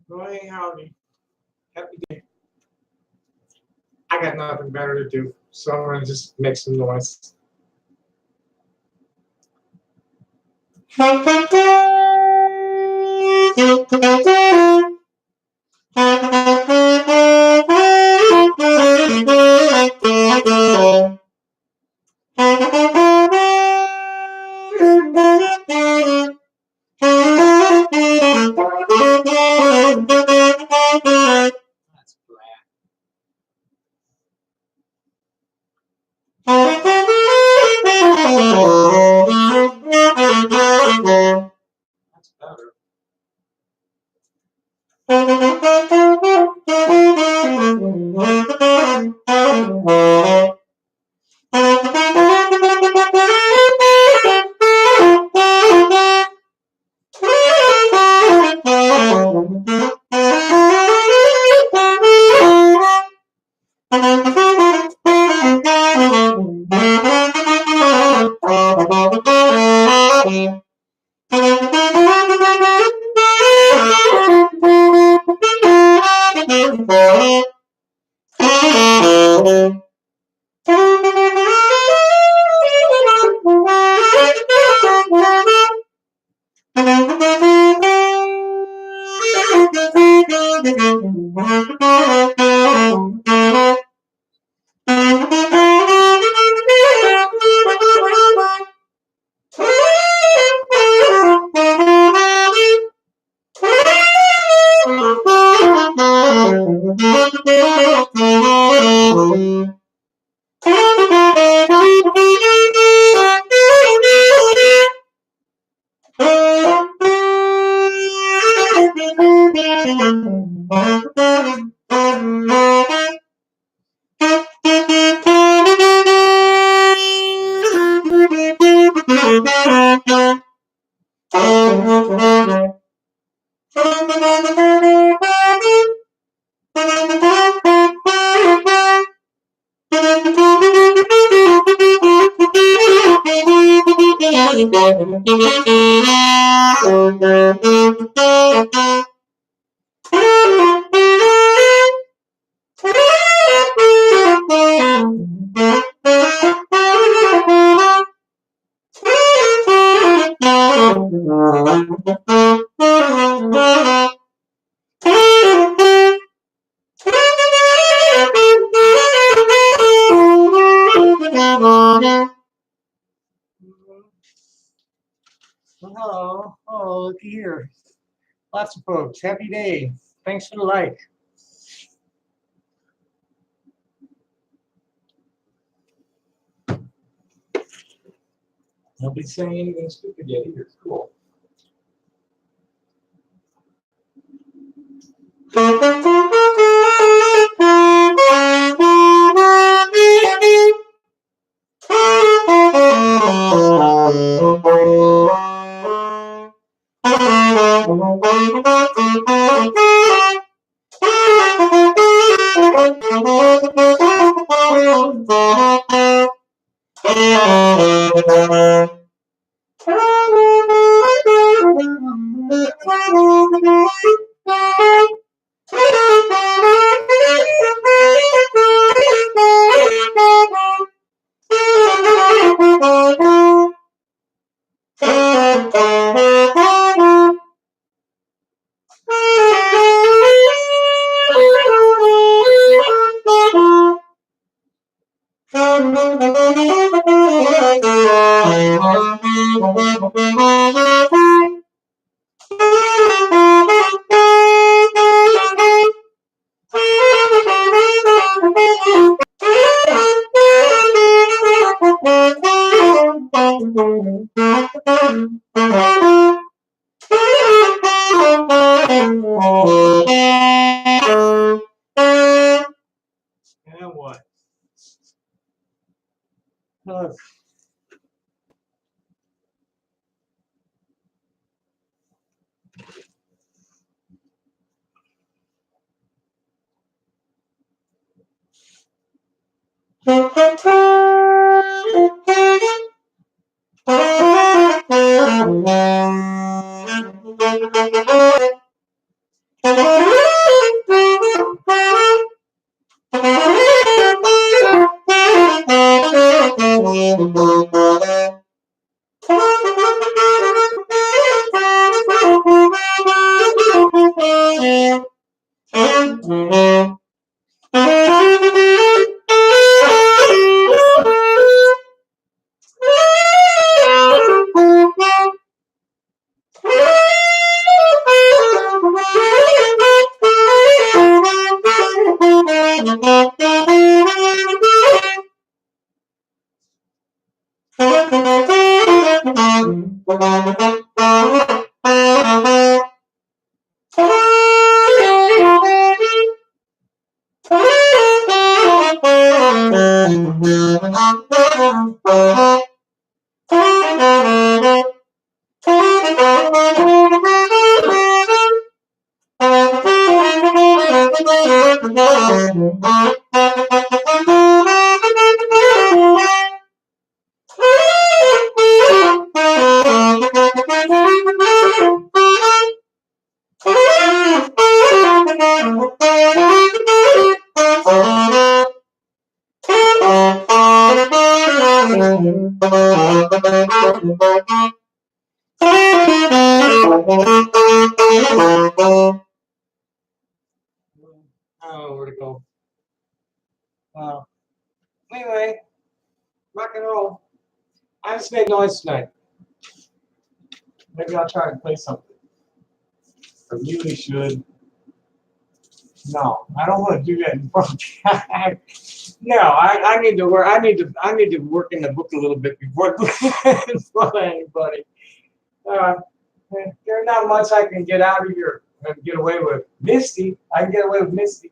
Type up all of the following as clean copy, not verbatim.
Morning, howdy. Happy day. I got nothing better to do, so I'm gonna just make some noise. That's flat. That's better. Hello. Oh, look here. Lots of folks. Happy day. Thanks for the like. Nobody's saying anything stupid yet either. It's cool. And what? Look. I don't know where to go. Anyway, rock and roll. I just made noise tonight. Maybe I'll try and play something. I really should. No, I don't want to do that in front. No, I need to work. I need to work in the book a little bit before in front of anybody. There's not much I can get out of here and get away with. Misty, I can get away with Misty.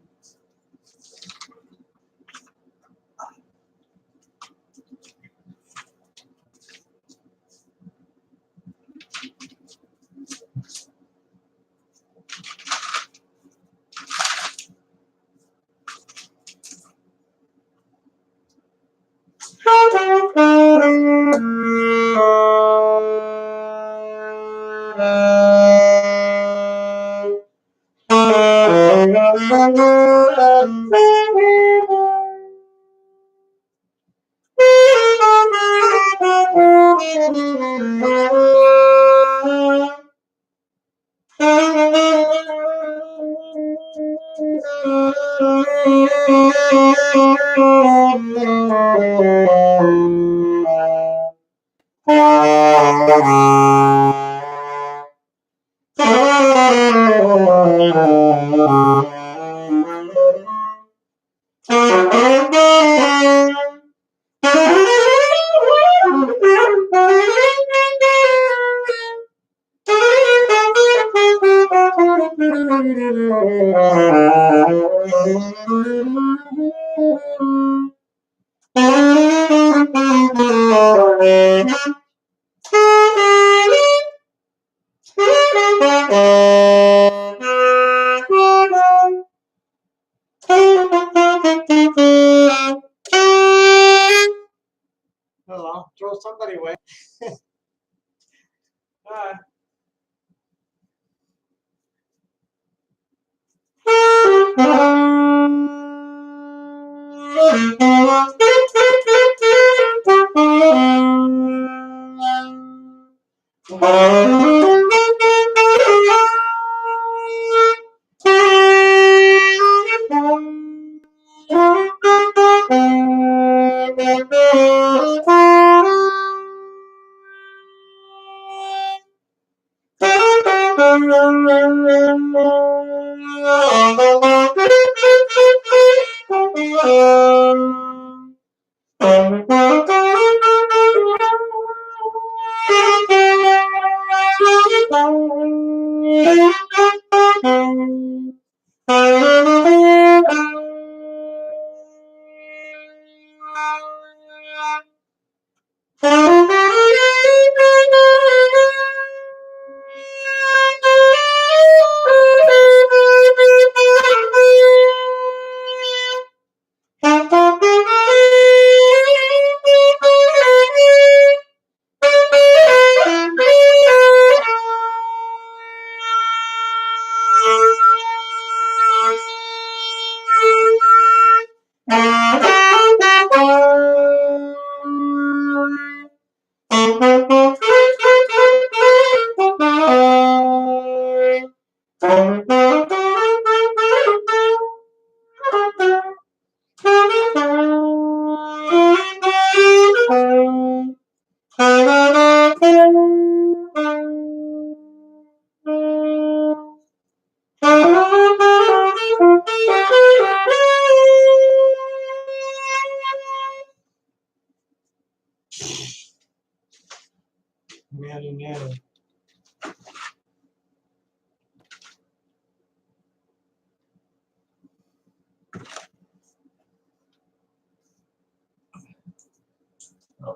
Hello, throw somebody away.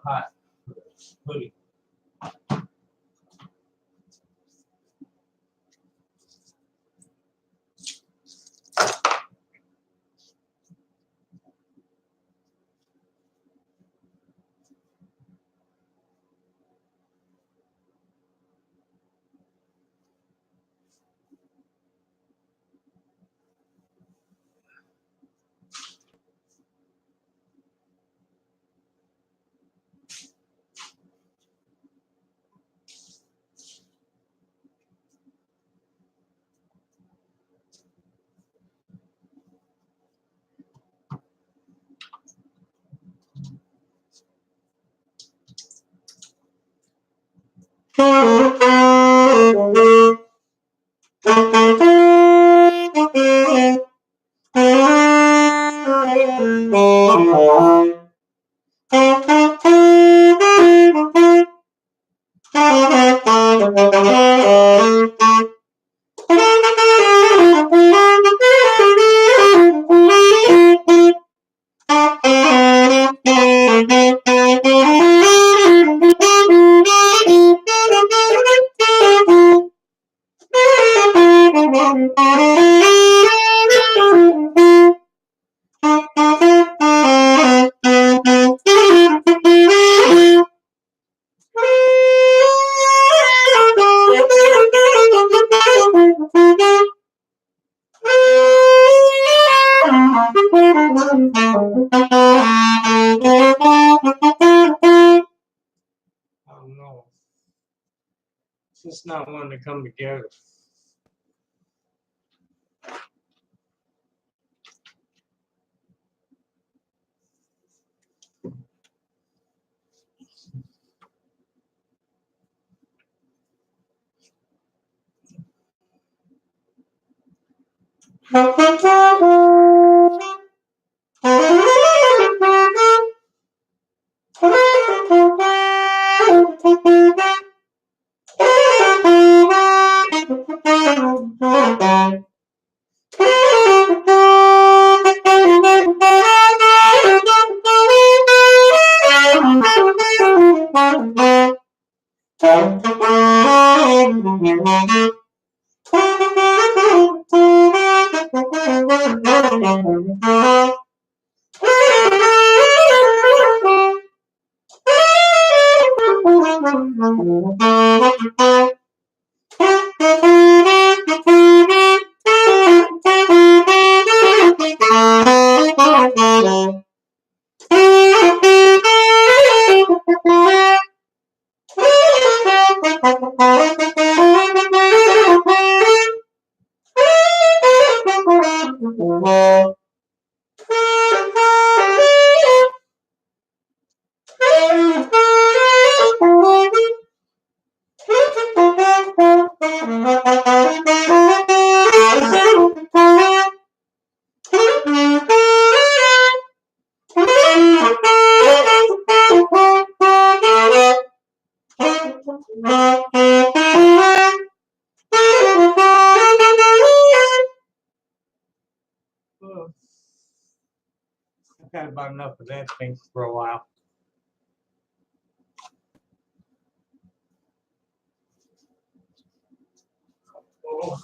hot hoodie. No, it's just not wanting to come together. I've had about enough of that thing for a while. Oh.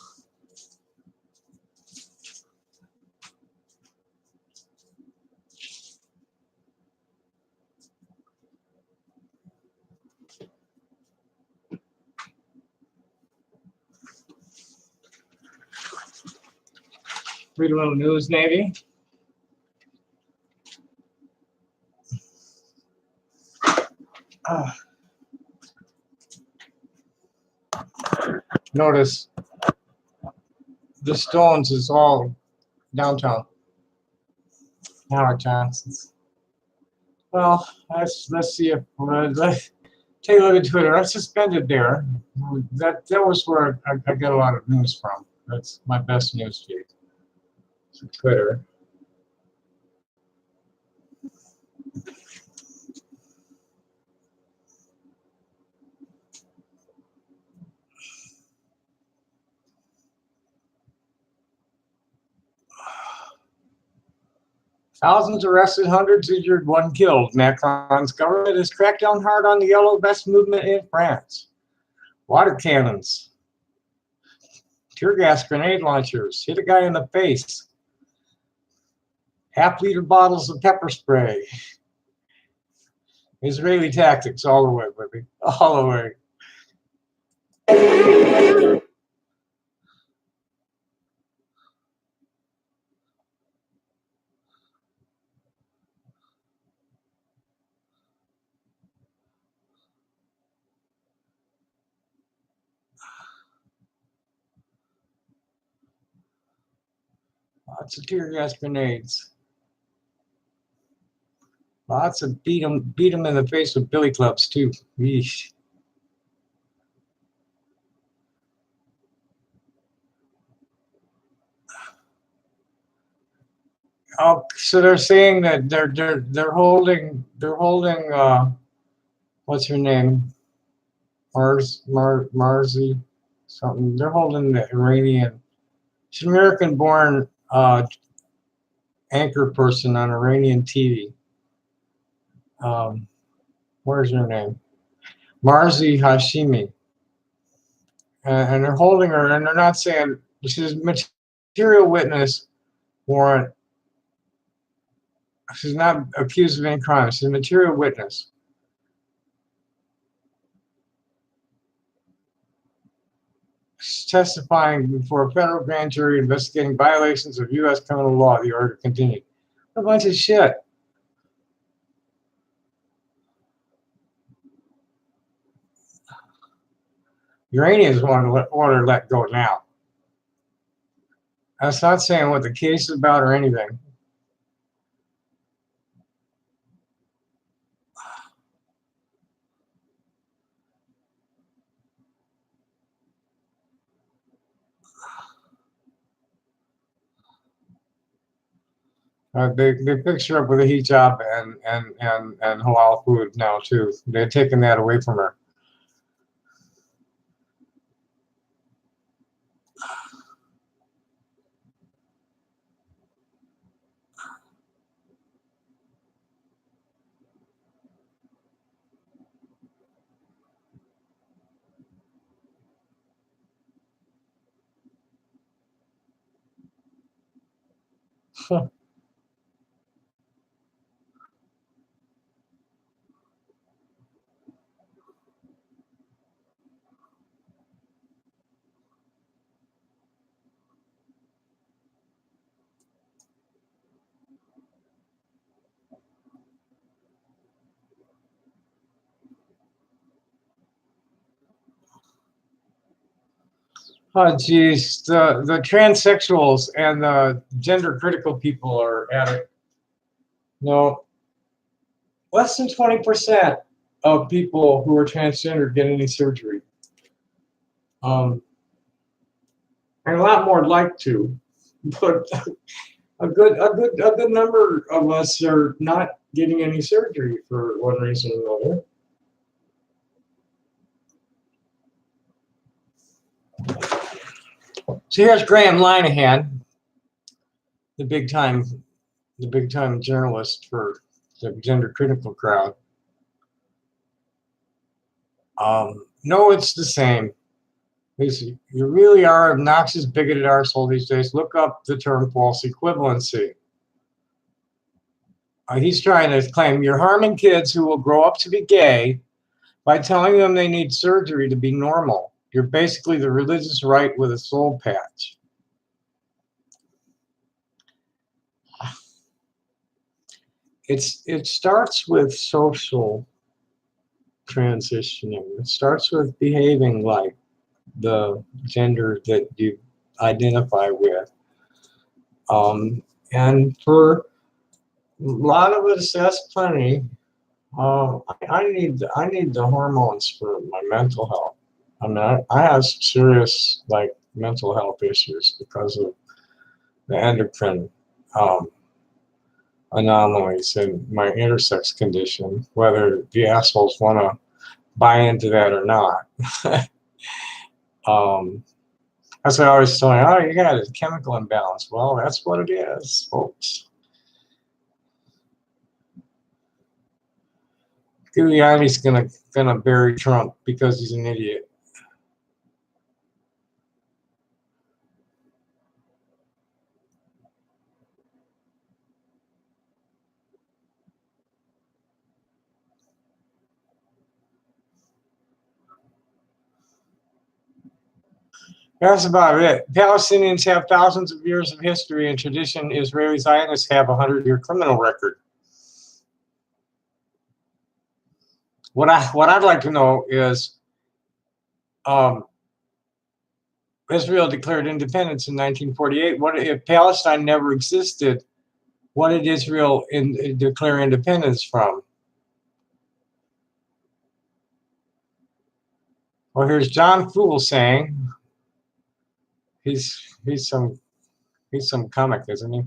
Read a little news, maybe. Notice the Stones is all downtown. Howard Johnson's. Well, let's see if let's take a look at Twitter. I suspended there. That was where I get a lot of news from. That's my best news feed. So Twitter. Thousands arrested, hundreds injured, one killed. Macron's government has cracked down hard on the yellow vest movement in France. Water cannons, tear gas grenade launchers, hit a guy in the face. Half-liter bottles of pepper spray. Israeli tactics all the way, baby. All the way. Lots of tear gas grenades. Lots of beat them in the face with billy clubs too. Yeesh. Oh, so they're saying that they're holding what's her name? Marzi something. They're holding the Iranian. She's an American-born anchor person on Iranian TV. Where's her name? Marzi Hashemi. And they're holding her, and they're not saying she's material witness warrant. She's not accused of any crime. She's a material witness. She's testifying before a federal grand jury investigating violations of U.S. criminal law. The order continued. A bunch of shit. Iranians want to let go now. That's not saying what the case is about or anything. They fixed her up with a hijab and halal food now too. They're taking that away from her. Oh, geez, the transsexuals and the gender critical people are at it. No, less than 20% of people who are transgender get any surgery. And a lot more like to, but a good number of us are not getting any surgery for one reason or another. So here's Graham Linehan, the big time journalist for the gender critical crowd. No, it's the same. You really are an obnoxious, bigoted arsehole these days. Look up the term false equivalency. He's trying to claim you're harming kids who will grow up to be gay by telling them they need surgery to be normal. You're basically the religious right with a soul patch. It starts with social transitioning. It starts with behaving like the gender that you identify with. And for a lot of us, that's plenty. I need the hormones for my mental health. I mean, I have serious mental health issues because of the endocrine anomalies in my intersex condition, whether the assholes want to buy into that or not. That's what I always tell you, oh, you got a chemical imbalance. Well, that's what it is, folks. Giuliani's gonna bury Trump because he's an idiot. That's about it. Palestinians have thousands of years of history and tradition. Israeli Zionists have a 100-year criminal record. What I'd like to know is, Israel declared independence in 1948. What if Palestine never existed? What did Israel declare independence from? Well, here's John Fool saying, he's some comic, isn't he?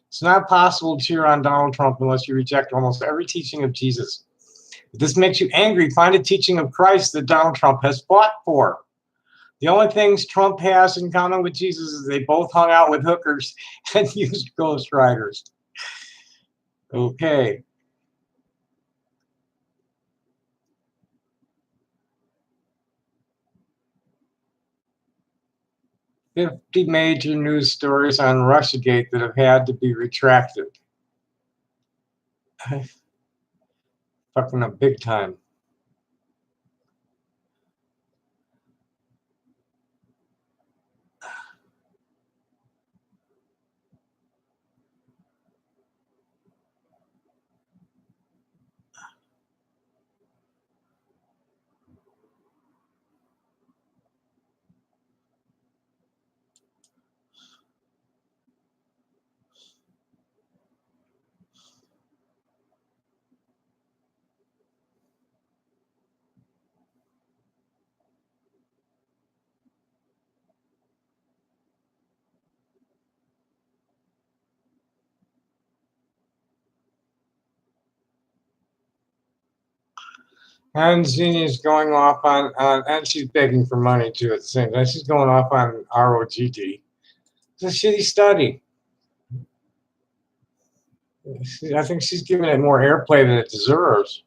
It's not possible to cheer on Donald Trump unless you reject almost every teaching of Jesus. If this makes you angry, find a teaching of Christ that Donald Trump has fought for. The only things Trump has in common with Jesus is they both hung out with hookers and used ghost riders. Okay. "50 major news stories on Russiagate that have had to be retracted." Fucking up big time. And Xenia's going off on, and she's begging for money too at the same time. She's going off on ROGD. It's a shitty study. I think she's giving it more airplay than it deserves.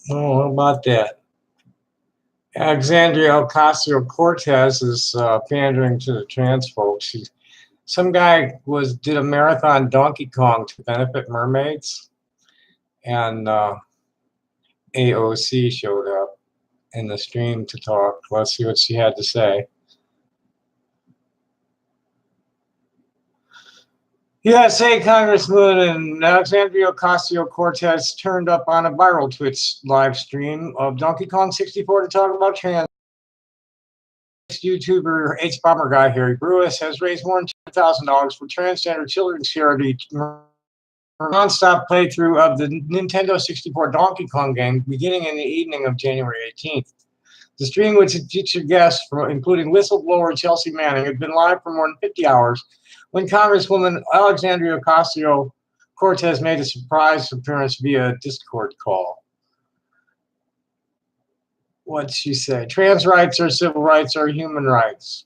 Oh, what about that? Alexandria Ocasio-Cortez is pandering to the trans folks. Some guy did a marathon Donkey Kong to benefit mermaids, and AOC showed up in the stream to talk. Let's see what she had to say. USA Congresswoman Alexandria Ocasio-Cortez turned up on a viral Twitch live stream of Donkey Kong 64 to talk about trans. YouTuber H-Bomber guy Harry Brewis has raised more than $2,000 for transgender children's charity non-stop playthrough of the Nintendo 64 Donkey Kong game beginning in the evening of January 18th. The stream, which featured guests including whistleblower Chelsea Manning, had been live for more than 50 hours when Congresswoman Alexandria Ocasio Cortez made a surprise appearance via Discord call. What'd she say? Trans rights or civil rights or human rights.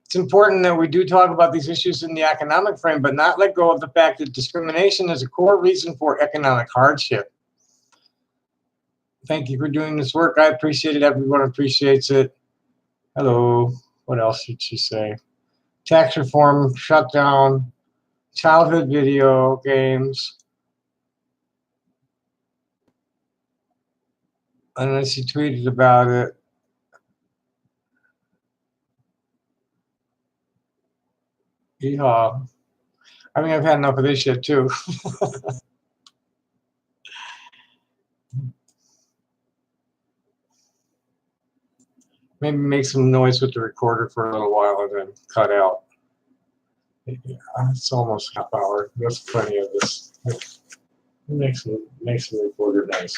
It's important that we do talk about these issues in the economic frame, but not let go of the fact that discrimination is a core reason for economic hardship. Thank you for doing this work. I appreciate it. Everyone appreciates it. Hello. What else did she say? Tax reform, shutdown, childhood video games. And then she tweeted about it. Yeehaw. I mean, I've had enough of this shit too. Maybe make some noise with the recorder for a little while and then cut out. Yeah, it's almost half hour. There's plenty of this. Makes the recorder nice.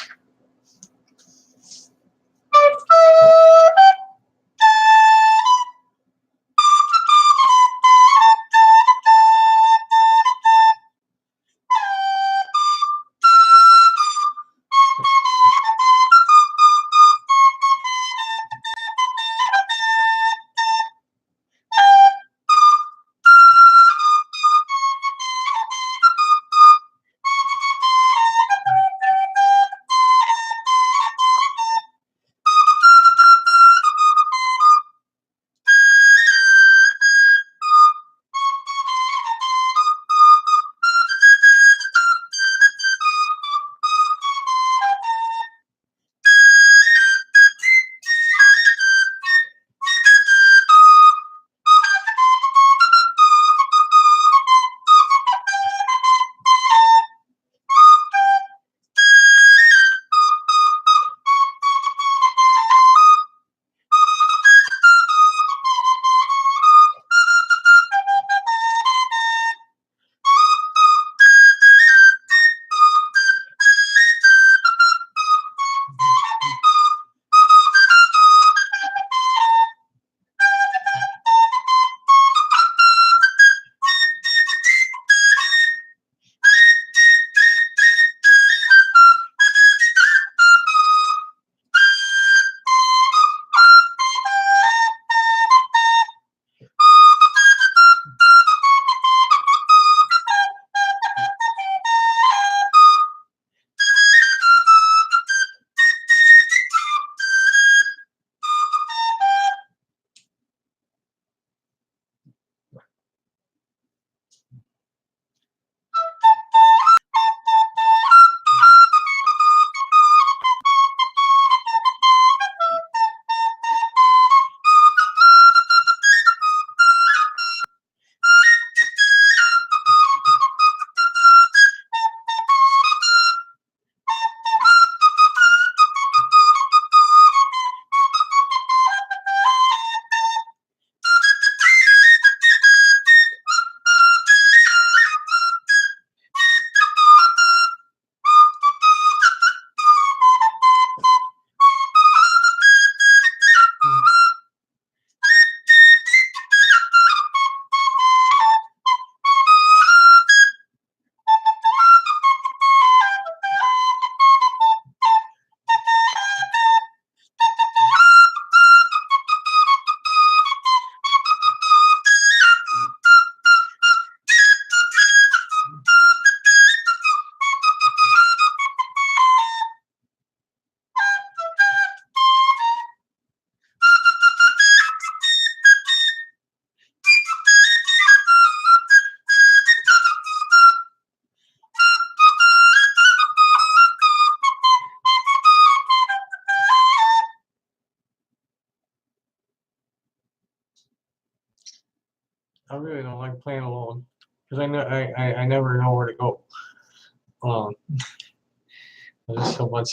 I really don't like playing alone because I never know where to go. There's so much